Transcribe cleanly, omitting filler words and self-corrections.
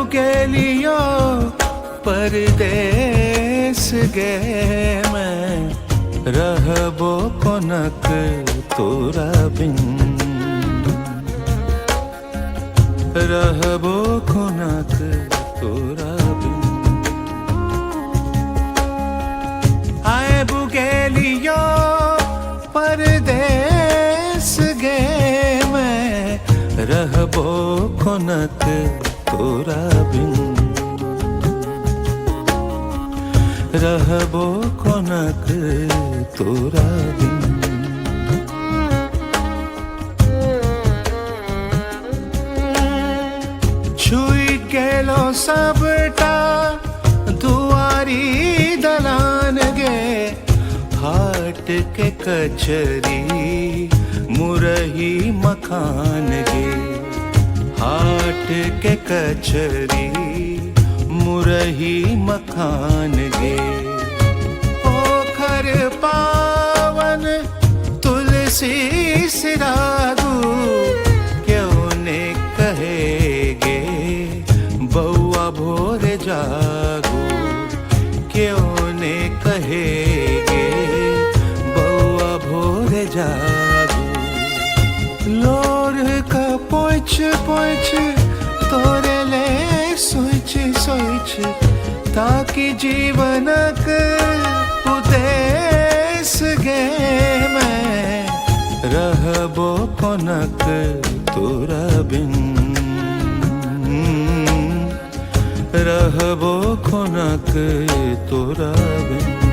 बुगेलियो परदेस गे मैं रहबो कोनक तोरा बिन रहबो कोनक तोरा बिन आए बुगेलियो परदेस गे मैं रहबो कोनक तोरा बिन रहबो कोनक तोरा बिन छुई गेलो सबटा दुआरी दलान गे हाट के कचरी मुरही मखान गे हाट के कचरी मुरही मखान गे ओखर पावन तुलसी सिरागू क्यों ने कहेगे बउआ भोर जागू क्यों ने कहेगे बउआ भोर जागू लोर का पोछ पोछ तोरे ले सोच सोच ताकि जीवनक उद्देश्य गे मैं रहबो कोनक तोरा बिन रहबो कोनक तोरा बिन।